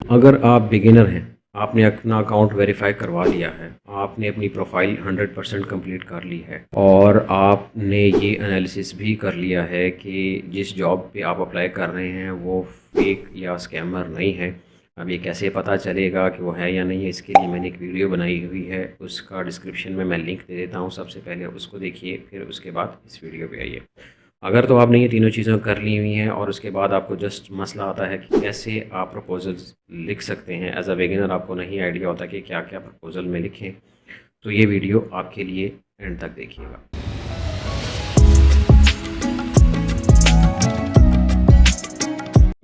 अगर आप बिगिनर हैं, आपने अपना अकाउंट वेरीफाई करवा लिया है, आपने अपनी प्रोफाइल 100% कंप्लीट कर ली है और आपने ये एनालिसिस भी कर लिया है कि जिस जॉब पे आप अप्लाई कर रहे हैं वो फेक या स्कैमर नहीं है। अब ये कैसे पता चलेगा कि वो है या नहीं है, इसके लिए मैंने एक वीडियो बनाई हुई है, उसका डिस्क्रिप्शन में मैं लिंक दे देता हूँ। सबसे पहले उसको देखिए, फिर उसके बाद इस वीडियो पे आइए। अगर तो आपने ये तीनों चीज़ें कर ली हुई हैं और उसके बाद आपको जस्ट मसला आता है कि कैसे आप प्रपोज़ल्स लिख सकते हैं, एज़ अ बिगिनर आपको नहीं आइडिया होता कि क्या क्या प्रपोज़ल में लिखें, तो ये वीडियो आपके लिए एंड तक देखिएगा।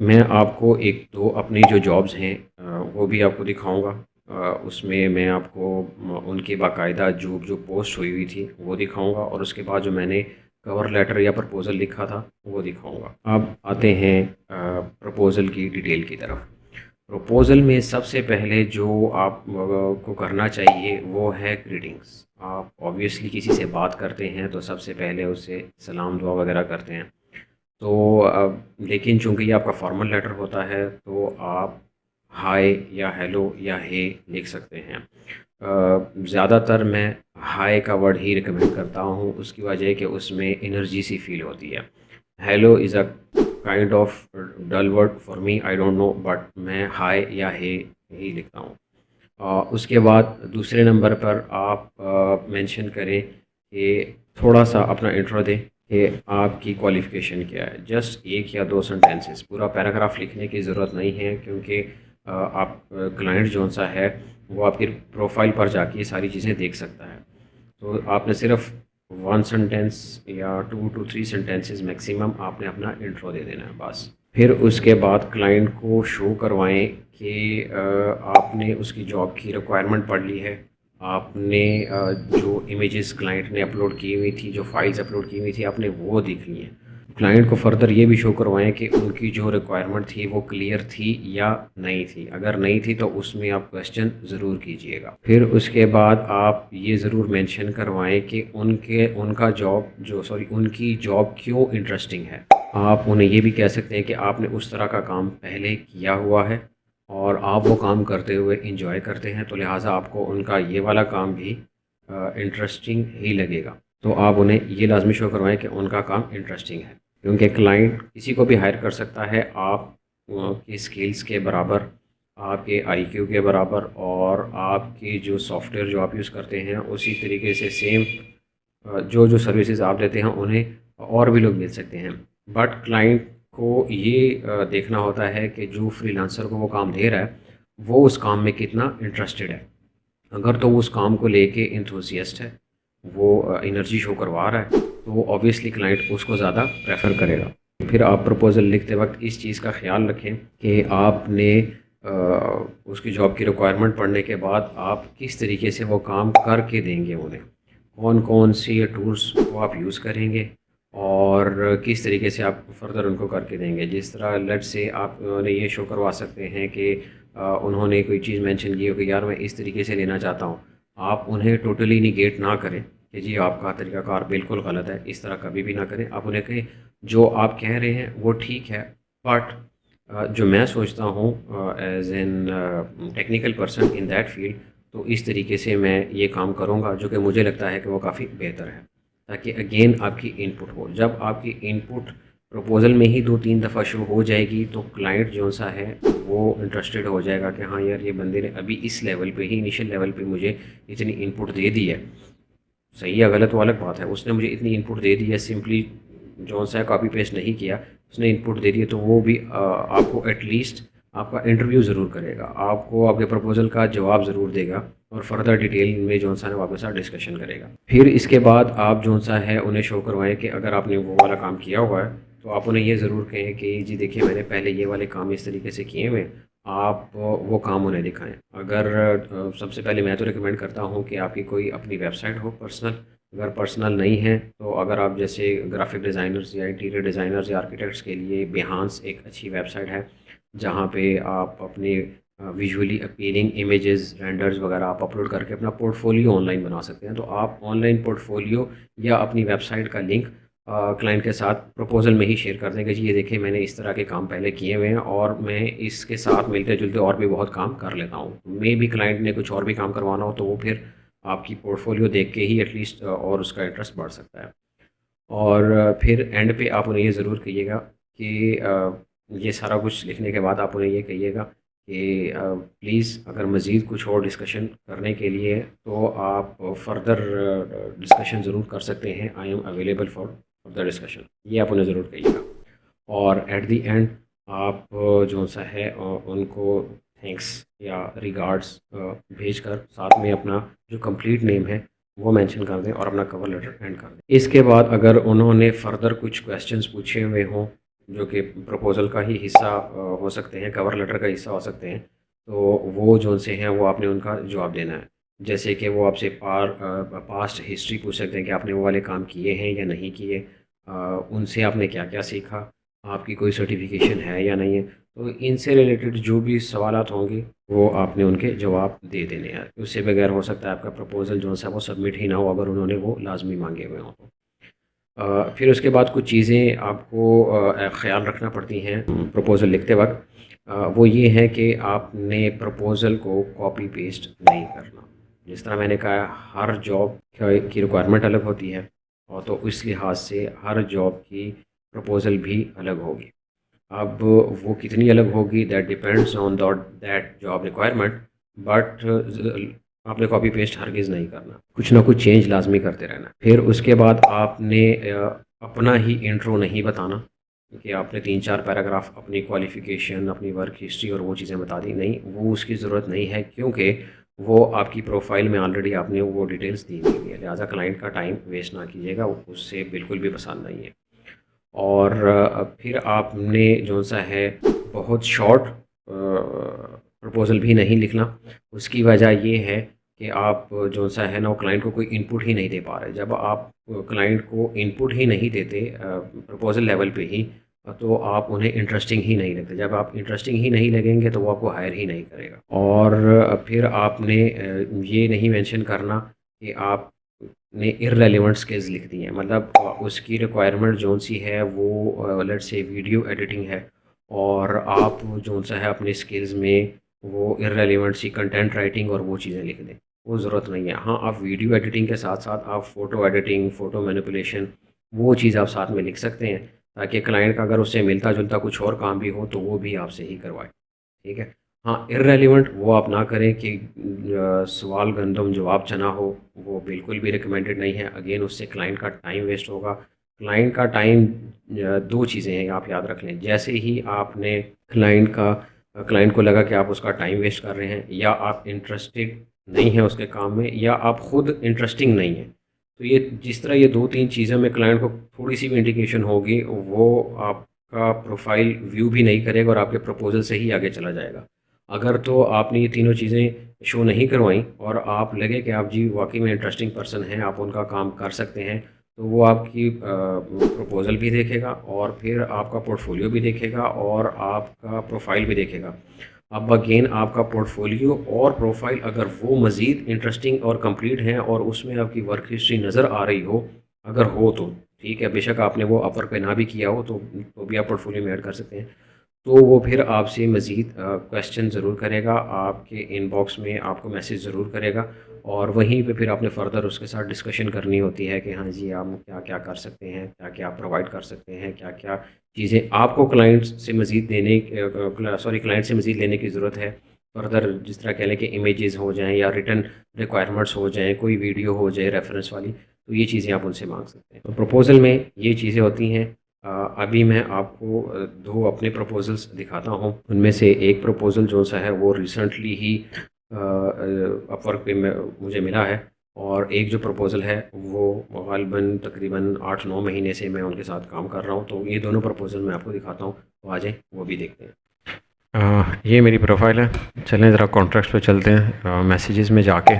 मैं आपको एक दो अपनी जो जॉब्स हैं वो भी आपको दिखाऊंगा। उसमें मैं आपको उनकी बाकायदा जो जो पोस्ट हुई हुई थी वो दिखाऊंगा और उसके बाद जो मैंने कवर लेटर या प्रपोज़ल लिखा था वो दिखाऊंगा। अब आते हैं प्रपोज़ल की डिटेल की तरफ। प्रपोज़ल में सबसे पहले जो आप को करना चाहिए वो है ग्रीटिंग्स। आप ऑब्वियसली किसी से बात करते हैं तो सबसे पहले उससे सलाम दुआ वगैरह करते हैं। तो लेकिन चूँकि ये आपका फॉर्मल लेटर होता है तो आप हाय या हेलो या हे लिख सकते हैं। ज़्यादातर मैं हाय का वर्ड ही रिकमेंड करता हूँ, उसकी वजह है कि उसमें एनर्जी सी फील होती है। Hello is a kind of dull word for me, I don't know, but मैं हाय या हे ही लिखता हूँ। उसके बाद दूसरे नंबर पर आप मेंशन करें कि थोड़ा सा अपना इंट्रो दें कि आपकी क्वालिफ़िकेशन क्या है। जस्ट एक या दो सेंटेंसेस, पूरा पैराग्राफ लिखने की ज़रूरत नहीं है, क्योंकि आप क्लाइंट जौन सा है वो आपकी प्रोफाइल पर जाके ये सारी चीज़ें देख सकता है। तो आपने सिर्फ वन सेंटेंस या two two three sentences maximum आपने अपना इंट्रो दे देना है बस। फिर उसके बाद क्लाइंट को शो करवाएं कि आपने उसकी जॉब की रिक्वायरमेंट पढ़ ली है, आपने जो इमेजेस क्लाइंट ने अपलोड की हुई थी, जो फाइल्स अपलोड की हुई थी, आपने वो देख ली हैं। क्लाइंट को फर्दर ये भी शो करवाएं कि उनकी जो रिक्वायरमेंट थी वो क्लियर थी या नहीं थी। अगर नहीं थी तो उसमें आप क्वेश्चन ज़रूर कीजिएगा। फिर उसके बाद आप ये ज़रूर मेंशन करवाएं कि उनकी जॉब क्यों इंटरेस्टिंग है। आप उन्हें ये भी कह सकते हैं कि आपने उस तरह का काम पहले किया हुआ है और आप वो काम करते हुए इंजॉय करते हैं, तो लिहाजा आपको उनका ये वाला काम भी इंटरेस्टिंग ही लगेगा। तो आप उन्हें ये लाजमी शो करवाएं कि उनका काम इंटरेस्टिंग है, क्योंकि क्लाइंट किसी को भी हायर कर सकता है आप की स्किल्स के बराबर, आपके आईक्यू के बराबर और आपकी जो सॉफ्टवेयर जो आप यूज़ करते हैं उसी तरीके से सेम जो जो सर्विसेज आप देते हैं उन्हें और भी लोग मिल सकते हैं। बट क्लाइंट को ये देखना होता है कि जो फ्रीलांसर को वो काम दे रहा है वो उस काम में कितना इंटरेस्टेड है। अगर तो वो उस काम को लेके इंथुसियास्ट है, वो एनर्जी शो करवा रहा है, तो ऑब्वियसली क्लाइंट उसको ज़्यादा प्रेफर करेगा। फिर आप प्रपोज़ल लिखते वक्त इस चीज़ का ख्याल रखें कि आपने उसकी जॉब की रिक्वायरमेंट पढ़ने के बाद आप किस तरीके से वो काम करके देंगे उन्हें, कौन कौन से टूल्स को आप यूज़ करेंगे और किस तरीके से आप फर्दर उनको करके देंगे। जिस तरह लेट से आप उन्हें ये शो करवा सकते हैं कि उन्होंने कोई चीज़ मेंशन की हो कि यार मैं इस तरीके से लेना चाहता हूँ। आप उन्हें टोटली निगेट ना करें कि जी आपका तरीक़ाकार बिल्कुल गलत है, इस तरह कभी भी ना करें। आप उन्हें कहें जो आप कह रहे हैं वो ठीक है, बट जो मैं सोचता हूँ as an technical person in that field, तो इस तरीके से मैं ये काम करूँगा जो कि मुझे लगता है कि वो काफ़ी बेहतर है, ताकि अगेन आपकी इनपुट हो। जब आपकी इनपुट प्रपोज़ल में ही 2-3 दफ़ा शो हो जाएगी तो क्लाइंट जो सा है वो इंटरेस्टेड हो जाएगा कि हाँ यार, ये बंदे ने अभी इस लेवल पे ही, इनिशियल लेवल पे मुझे इतनी इनपुट दे दी है। सही या गलत वो अलग बात है, उसने मुझे इतनी इनपुट दे दी है, सिंपली जौन सा है कॉपी पेस्ट नहीं किया, उसने इनपुट दे दी है, तो वो भी आपको एटलीस्ट आपका इंटरव्यू ज़रूर करेगा, आपको आपके प्रपोज़ल का जवाब ज़रूर देगा और फर्दर डिटेल में जौन सा है आपके साथ डिस्कशन करेगा। फिर इसके बाद आप जौन सा है उन्हें शो करवाएं कि अगर आपने वो वाला काम किया हुआ है तो आप उन्हें ये ज़रूर कहें कि जी देखिए मैंने पहले ये वाले काम इस तरीके से किए हुए हैं, आप वो काम उन्हें दिखाएं। अगर सबसे पहले मैं तो रिकमेंड करता हूँ कि आपकी कोई अपनी वेबसाइट हो पर्सनल। अगर पर्सनल नहीं है तो अगर आप जैसे ग्राफिक डिज़ाइनर्स या इंटीरियर डिज़ाइनर्स या आर्किटेक्ट्स के लिए बेहांस एक अच्छी वेबसाइट है, जहाँ पे आप अपने विजुअली अपीलिंग इमेजेस, रेंडर्स वगैरह आप अपलोड करके अपना पोर्टफोलियो ऑनलाइन बना सकते हैं। तो आप ऑनलाइन पोर्टफोलियो या अपनी वेबसाइट का लिंक क्लाइंट के साथ प्रपोज़ल में ही शेयर कर दें कि जी ये देखिए मैंने इस तरह के काम पहले किए हुए हैं और मैं इसके साथ मिलते-जुलते और भी बहुत काम कर लेता हूँ। मे बी क्लाइंट ने कुछ और भी काम करवाना हो तो वो फिर आपकी पोर्टफ़ोलियो देख के ही एटलीस्ट और उसका इंटरेस्ट बढ़ सकता है। और फिर एंड पे आप उन्हें ये ज़रूर कहिएगा कि ये सारा कुछ लिखने के बाद आप उन्हें ये कहिएगा कि प्लीज़ अगर मज़ीद कुछ और डिस्कशन करने के लिए तो आप फ़र्दर डिस्कशन ज़रूर कर सकते हैं। I am available for further discussion, ये आप उन्हें ज़रूर कहिएगा। और एट द एंड आप जो-सा है उनको थैंक्स या रिगार्ड्स भेजकर साथ में अपना जो कंप्लीट नेम है वो मेंशन कर दें और अपना कवर लेटर एंड कर दें। इसके बाद अगर उन्होंने फ़र्दर कुछ क्वेश्चंस पूछे हुए हों जो कि प्रपोज़ल का ही हिस्सा हो सकते हैं, कवर लेटर का हिस्सा हो सकते हैं, तो वो जो से हैं वो आपने उनका जवाब देना है। जैसे कि वो आपसे पास्ट हिस्ट्री पूछ सकते हैं कि आपने वो वाले काम किए हैं या नहीं किए, उनसे आपने क्या-क्या सीखा, आपकी कोई सर्टिफ़िकेशन है या नहीं है। तो इनसे रिलेटेड जो भी सवालात होंगे वो आपने उनके जवाब दे देने हैं। उससे बगैर हो सकता है आपका प्रपोज़ल जो-सा वो सबमिट ही ना हो अगर उन्होंने वो लाज़मी माँगे हुए हों तो। फिर उसके बाद कुछ चीज़ें आपको ख़्याल रखना पड़ती हैं प्रपोज़ल लिखते वक़्त। वो ये है कि आपने प्रपोज़ल को कॉपी पेस्ट नहीं करना। जिस तरह मैंने कहा हर जॉब क की रिक्वायरमेंट अलग होती है और तो इस लिहाज से हर जॉब की प्रपोज़ल भी अलग होगी। अब वो कितनी अलग होगी that depends on that job requirement, but आपने कॉपी पेस्ट हरगिज़ नहीं करना, कुछ ना कुछ चेंज लाज़मी करते रहना। फिर उसके बाद आपने अपना ही इंट्रो नहीं बताना कि आपने 3-4 पैराग्राफ अपनी क्वालिफ़िकेशन, अपनी वर्क हिस्ट्री और वो चीज़ें बता दी, नहीं, वो उसकी ज़रूरत नहीं है क्योंकि वो आपकी प्रोफ़ाइल में ऑलरेडी आपने वो डिटेल्स दी हुई है, लिहाज़ा क्लाइंट का टाइम वेस्ट ना कीजिएगा, उससे बिल्कुल भी पसंद नहीं है। और फिर आपने जो-सा है बहुत शॉर्ट प्रपोज़ल भी नहीं लिखना। उसकी वजह ये है कि आप जो-सा है ना वो क्लाइंट को कोई इनपुट ही नहीं दे पा रहे। जब आप क्लाइंट को इनपुट ही नहीं देते प्रपोज़ल लेवल पे ही, तो आप उन्हें इंटरेस्टिंग ही नहीं लगते। जब आप इंटरेस्टिंग ही नहीं लगेंगे तो वो आपको हायर ही नहीं करेगा। और फिर आपने ये नहीं मेंशन करना कि आप ने इर्रेलेवेंट स्किल्स लिख दी हैं, मतलब उसकी रिक्वायरमेंट जौन-सी है वो लेट्स से वीडियो एडिटिंग है और आप जौन-सा है अपने स्किल्स में वो इर्रेलेवेंट सी कंटेंट राइटिंग और वो चीज़ें लिख दें, वो ज़रूरत नहीं है। हाँ, आप वीडियो एडिटिंग के साथ-साथ आप फ़ोटो एडिटिंग, फ़ोटो मैनिपुलेशन वो चीज़ आप साथ में लिख सकते हैं, ताकि क्लाइंट का अगर उससे मिलता-जुलता कुछ और काम भी हो तो वो भी आपसे ही करवाए। ठीक है? हाँ, इर्रेलेवेंट वो आप ना करें कि सवाल गंदम जवाब चना हो, वो बिल्कुल भी रिकमेंडेड नहीं है। अगेन उससे क्लाइंट का टाइम वेस्ट होगा। क्लाइंट का टाइम 2 चीज़ें हैं आप याद रख लें। जैसे ही आपने क्लाइंट को लगा कि आप उसका टाइम वेस्ट कर रहे हैं या आप इंटरेस्टेड नहीं हैं उसके काम में या आप खुद इंटरेस्टिंग नहीं हैं। तो ये जिस तरह ये 2-3 चीज़ों में क्लाइंट को थोड़ी-सी भी इंडिकेशन होगी, वो आपका प्रोफ़ाइल व्यू भी नहीं करेगा और आपके प्रपोज़ल से ही आगे चला जाएगा। अगर तो आपने ये तीनों चीज़ें शो नहीं करवाई और आप लगे कि आप जी वाक़ई में इंटरेस्टिंग पर्सन हैं, आप उनका काम कर सकते हैं, तो वो आपकी प्रपोज़ल भी देखेगा और फिर आपका पोर्टफ़ोलियो भी देखेगा और आपका प्रोफ़ाइल भी देखेगा। अब अगेन आपका पोर्टफ़ोलियो और प्रोफ़ाइल अगर वो मज़ीद इंटरेस्टिंग और कंप्लीट हैं और उसमें आपकी वर्क हिस्ट्री नज़र आ रही हो, अगर हो तो ठीक है, बेशक आपने वो अपवर्क पे ना भी किया हो तो भी आप पोर्टफ़ोलियो में ऐड कर सकते हैं। तो वो फिर आपसे मज़ीद क्वेश्चन ज़रूर करेगा, आपके इनबॉक्स में आपको मैसेज ज़रूर करेगा और वहीं पे फिर आपने फ़र्दर उसके साथ डिस्कशन करनी होती है कि हाँ जी, हम क्या-क्या कर सकते हैं, क्या-क्या आप प्रोवाइड कर सकते हैं, क्या-क्या चीज़ें आपको क्लाइंट से मज़ीद लेने की ज़रूरत है। फ़र्दर जिस तरह कह लें कि इमेजेस हो जाएँ या रिटन रिक्वायरमेंट्स हो जाएँ, कोई वीडियो हो जाए रेफ़रेंस वाली, तो ये चीज़ें आप उनसे माँग सकते हैं। तो प्रपोज़ल में ये चीज़ें होती हैं। अभी मैं आपको 2 अपने प्रपोज़ल्स दिखाता हूँ। उनमें से एक प्रपोज़ल जो-सा है वो रिसेंटली ही अपवर्क पे मुझे मिला है और एक जो प्रपोज़ल है वो ग़ालिबन तकरीबन 8-9 महीने से मैं उनके साथ काम कर रहा हूँ। तो ये दोनों प्रपोज़ल मैं आपको दिखाता हूँ, तो आ जाएँ वो भी देखते हैं। ये मेरी प्रोफ़ाइल है। चलें ज़रा कॉन्ट्रैक्ट्स पे चलते हैं मैसेजेस में जाके।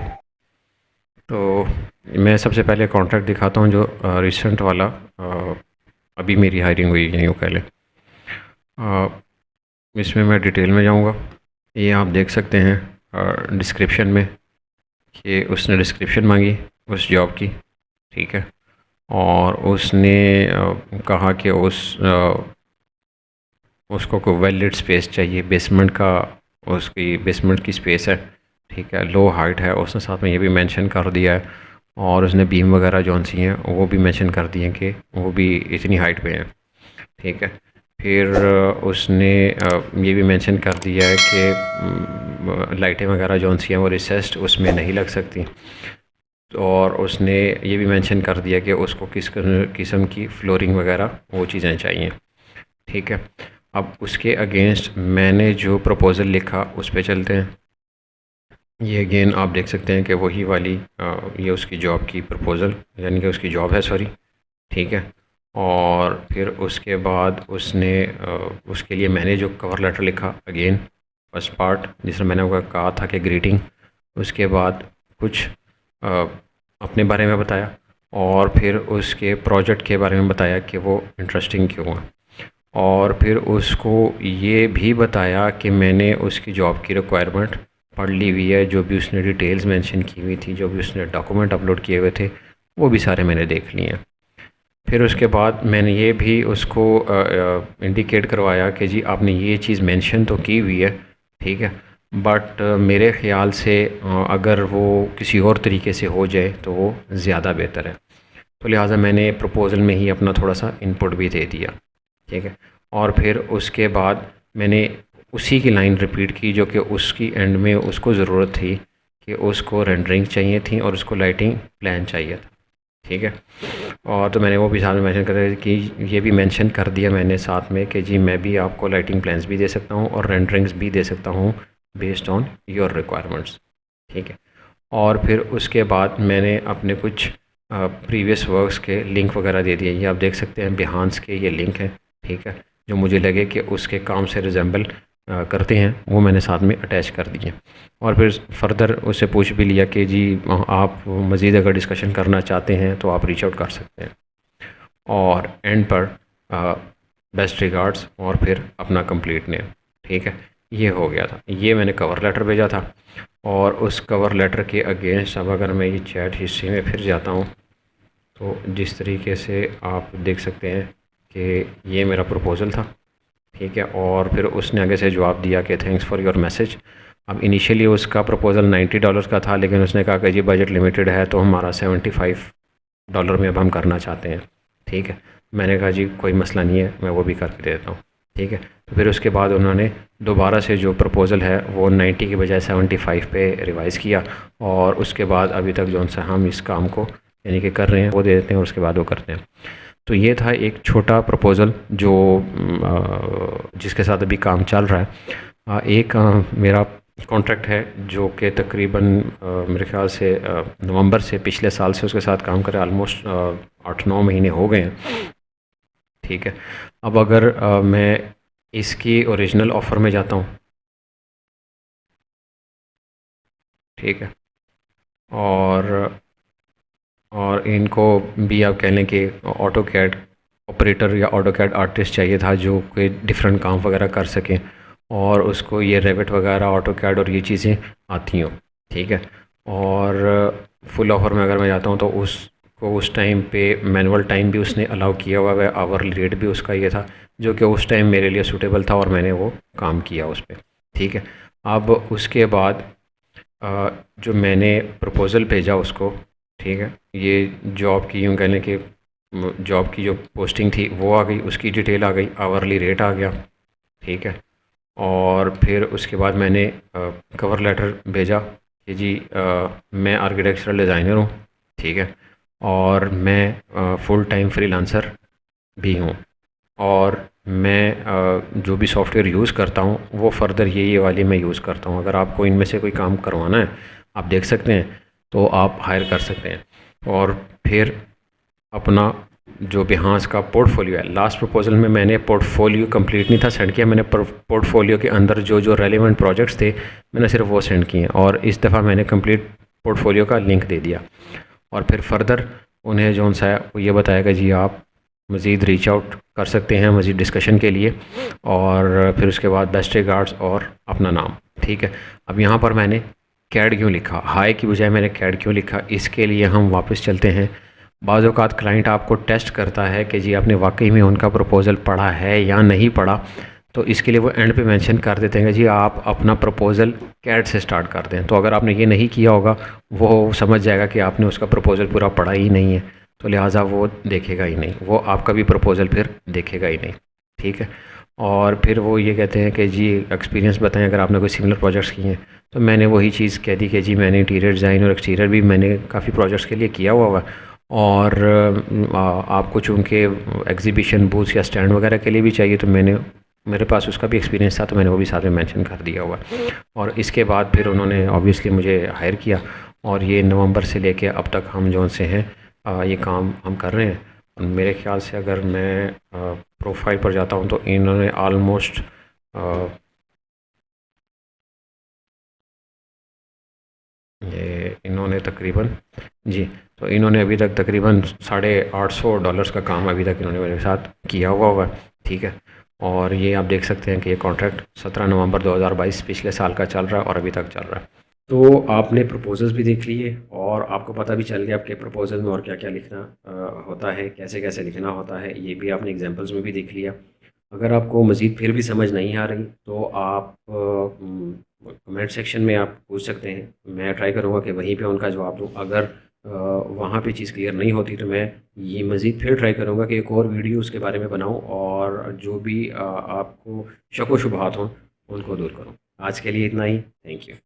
तो मैं सबसे पहले कॉन्ट्रैक्ट दिखाता हूँ जो रिसेंट वाला अभी मेरी हायरिंग हुई है यूँ कह लें। इसमें मैं डिटेल में जाऊँगा। ये आप देख सकते हैं डिस्क्रिप्शन में कि उसने डिस्क्रिप्शन मांगी उस जॉब की, ठीक है। और उसने कहा कि उसको कोई वेल लिट स्पेस चाहिए, बेसमेंट का, उसकी बेसमेंट की स्पेस है, ठीक है, लो हाइट है, उसने साथ में ये भी मेंशन कर दिया है। और उसने बीम वगैरह जौन सी हैं वो भी मेंशन कर दिए कि वो भी इतनी हाइट पे हैं, ठीक है। फिर उसने ये भी मेंशन कर दिया है कि लाइटें वगैरह जौन सी हैं वो रिसेस्ड उसमें नहीं लग सकती। और उसने ये भी मेंशन कर दिया कि उसको किस किस्म की फ्लोरिंग वगैरह वो चीज़ें चाहिए, ठीक है। अब उसके अगेंस्ट मैंने जो प्रपोज़ल लिखा उस पे चलते हैं। ये अगेन आप देख सकते हैं कि वही वाली ये उसकी जॉब की प्रपोज़ल, यानी कि उसकी जॉब है, सॉरी, ठीक है। और फिर उसके बाद उसने उसके लिए मैंने जो कवर लेटर लिखा, अगेन फर्स्ट पार्ट जिसमें मैंने वो कहा था कि ग्रीटिंग, उसके बाद कुछ अपने बारे में बताया, और फिर उसके प्रोजेक्ट के बारे में बताया कि वो इंटरेस्टिंग क्यों है। और फिर उसको ये भी बताया कि मैंने उसकी जॉब की रिक्वायरमेंट पढ़ ली हुई है, जो भी उसने डिटेल्स मेंशन की हुई थी, जो भी उसने डॉक्यूमेंट अपलोड किए हुए थे, वो भी सारे मैंने देख लिए हैं। फिर उसके बाद मैंने ये भी उसको इंडिकेट करवाया कि जी आपने ये चीज़ मेंशन तो की हुई है, ठीक है, बट मेरे ख़्याल से अगर वो किसी और तरीके से हो जाए तो वो ज़्यादा बेहतर है। तो लिहाजा मैंने प्रपोज़ल में ही अपना थोड़ा सा इनपुट भी दे दिया, ठीक है। और फिर उसके बाद मैंने उसी की लाइन रिपीट की जो कि उसकी एंड में उसको ज़रूरत थी, कि उसको रेंडरिंग चाहिए थी और उसको लाइटिंग प्लान चाहिए था, ठीक है। और तो मैंने वो भी साथ में मेंशन कर दिया कि ये भी मेंशन कर दिया मैंने साथ में कि जी मैं भी आपको लाइटिंग प्लान्स भी दे सकता हूँ और रेंडरिंग्स भी दे सकता हूँ बेस्ड ऑन योर रिक्वायरमेंट्स, ठीक है। और फिर उसके बाद मैंने अपने कुछ प्रीवियस वर्क्स के लिंक वगैरह दे दिए। ये आप देख सकते हैं बिहांस के ये लिंक हैं, ठीक है, जो मुझे लगे कि उसके काम से रिजेंबल करते हैं, वो मैंने साथ में अटैच कर दिए। और फिर फर्दर उससे पूछ भी लिया कि जी आप मज़ीद अगर डिस्कशन करना चाहते हैं तो आप रीच आउट कर सकते हैं। और एंड पर बेस्ट रिगार्ड्स और फिर अपना कंप्लीट नेम, ठीक है, ये हो गया था। ये मैंने कवर लेटर भेजा था। और उस कवर लेटर के अगेंस्ट अब अगर मैं ये चैट हिस्ट्री में फिर जाता हूँ तो जिस तरीके से आप देख सकते हैं कि ये मेरा प्रपोज़ल था, ठीक है। और फिर उसने आगे से जवाब दिया कि थैंक्स फॉर योर मैसेज। अब इनिशियली उसका प्रपोज़ल $90 का था, लेकिन उसने कहा कि जी बजट लिमिटेड है तो हमारा $75 में अब हम करना चाहते हैं, ठीक है। मैंने कहा जी कोई मसला नहीं है, मैं वो भी करके देता हूँ, ठीक है। तो फिर उसके बाद उन्होंने दोबारा से जो प्रपोज़ल है वो 90 की बजाय 75 पे रिवाइज़ किया। और उसके बाद अभी तक जो सा हम इस काम को यानी कि कर रहे हैं वो दे देते हैं और उसके बाद वो करते हैं। तो ये था एक छोटा प्रपोज़ल जो जिसके साथ अभी काम चल रहा है। एक मेरा कॉन्ट्रैक्ट है जो कि तकरीबन मेरे ख़्याल से नवंबर से पिछले साल से उसके साथ काम कर रहा है, ऑलमोस्ट 8-9 महीने हो गए हैं, ठीक है। अब अगर मैं इसकी ओरिजिनल ऑफ़र में जाता हूँ, ठीक है, और इनको भी आप कह लें कि ऑटो कैड ऑपरेटर या ऑटो कैड आर्टिस्ट चाहिए था जो कोई डिफरेंट काम वगैरह कर सकें और उसको ये रेविट वगैरह ऑटो कैड और ये चीज़ें आती हों, ठीक है। और फुल ऑफर में अगर मैं जाता हूँ तो उसको उस टाइम पे मैनुअल टाइम भी उसने अलाउ किया हुआ है, आवरली रेट भी उसका ये था जो कि उस टाइम मेरे लिए सूटेबल था और मैंने वो काम किया उस पर, ठीक है। अब उसके बाद जो मैंने प्रपोज़ल भेजा उसको, ठीक है, ये जॉब की यूँ कह लें कि जॉब की जो पोस्टिंग थी वो आ गई, उसकी डिटेल आ गई, आवरली रेट आ गया, ठीक है। और फिर उसके बाद मैंने कवर लेटर भेजा कि जी मैं आर्किटेक्चरल डिज़ाइनर हूँ, ठीक है, और मैं फुल टाइम फ्रीलांसर भी हूँ, और मैं जो भी सॉफ्टवेयर यूज़ करता हूँ वो फर्दर ये वाली मैं यूज़ करता हूँ। अगर आपको इनमें से कोई काम करवाना है आप देख सकते हैं तो आप हायर कर सकते हैं। और फिर अपना जो बिहांस का पोर्टफोलियो है, लास्ट प्रपोज़ल में मैंने पोर्टफोलियो कंप्लीट नहीं था सेंड किया, मैंने पोर्टफोलियो के अंदर जो जो रेलिवेंट प्रोजेक्ट्स थे मैंने सिर्फ वो सेंड किए, और इस दफ़ा मैंने कंप्लीट पोर्टफोलियो का लिंक दे दिया। और फिर फर्दर उन्हें जौन सा है वो ये बताया कि जी आप मज़ीद रीच आउट कर सकते हैं मज़ीद डिस्कशन के लिए, और फिर उसके बाद बेस्ट रिगार्ड्स और अपना नाम, ठीक है। अब यहाँ पर मैंने कैड क्यों लिखा, हाई की बजाय मैंने कैड क्यों लिखा, इसके लिए हम वापस चलते हैं बाज़ औक़ात क्लाइंट आपको टेस्ट करता है कि जी आपने वाक़ई में उनका प्रपोज़ल पढ़ा है या नहीं पढ़ा, तो इसके लिए वो एंड पे मेंशन कर देते हैं कि जी आप अपना प्रपोज़ल कैट से स्टार्ट कर दें। तो अगर आपने ये नहीं किया होगा, वो समझ जाएगा कि आपने उसका प्रपोज़ल पूरा पढ़ा ही नहीं है, तो लिहाज़ा वो देखेगा ही नहीं, वो आपका भी प्रपोज़ल फिर देखेगा ही नहीं, ठीक है। और फिर वो ये कहते हैं कि जी एक्सपीरियंस बताएं अगर आपने कोई सिमिलर प्रोजेक्ट्स किए हैं। तो मैंने वही चीज़ कह दी कि जी मैंने इंटीरियर डिज़ाइन और एक्सटीरियर भी मैंने काफ़ी प्रोजेक्ट्स के लिए किया हुआ है। और आपको चूँकि एग्ज़िबिशन बूथ्स या स्टैंड वगैरह के लिए भी चाहिए, तो मैंने मेरे पास उसका भी एक्सपीरियंस था, तो मैंने वो भी साथ में मेंशन कर दिया हुआ है। और इसके बाद फिर उन्होंने ऑब्वियसली मुझे हायर किया, और ये नवंबर से लेके अब तक हम जौन से हैं ये काम हम कर रहे हैं। मेरे ख़्याल से अगर मैं प्रोफाइल पर जाता हूँ तो इन्होंने ऑलमोस्ट ये इन्होंने तकरीबन जी, तो इन्होंने अभी तक तकरीबन $850 का काम अभी तक इन्होंने मेरे साथ किया हुआ है, ठीक है। और ये आप देख सकते हैं कि ये कॉन्ट्रैक्ट 17 नवंबर 2022 पिछले साल का चल रहा है और अभी तक चल रहा है। तो आपने प्रपोज़ल्स भी देख लिए और आपको पता भी चल गया आपके प्रपोज़ल में और क्या-क्या लिखना होता है, कैसे-कैसे लिखना होता है, ये भी आपने एग्ज़ाम्पल्स में भी देख लिया। अगर आपको मज़ीद फिर भी समझ नहीं आ रही, तो आप कमेंट सेक्शन में आप पूछ सकते हैं। मैं ट्राई करूँगा कि वहीं पे उनका जवाब दूँ। अगर वहाँ पे चीज़ क्लियर नहीं होती, तो मैं ये मज़ीद फिर ट्राई करूँगा कि एक और वीडियो उसके बारे में बनाऊँ और जो भी आपको शक व शुबहात हों, उनको दूर करूँ। आज के लिए इतना ही। Thank you.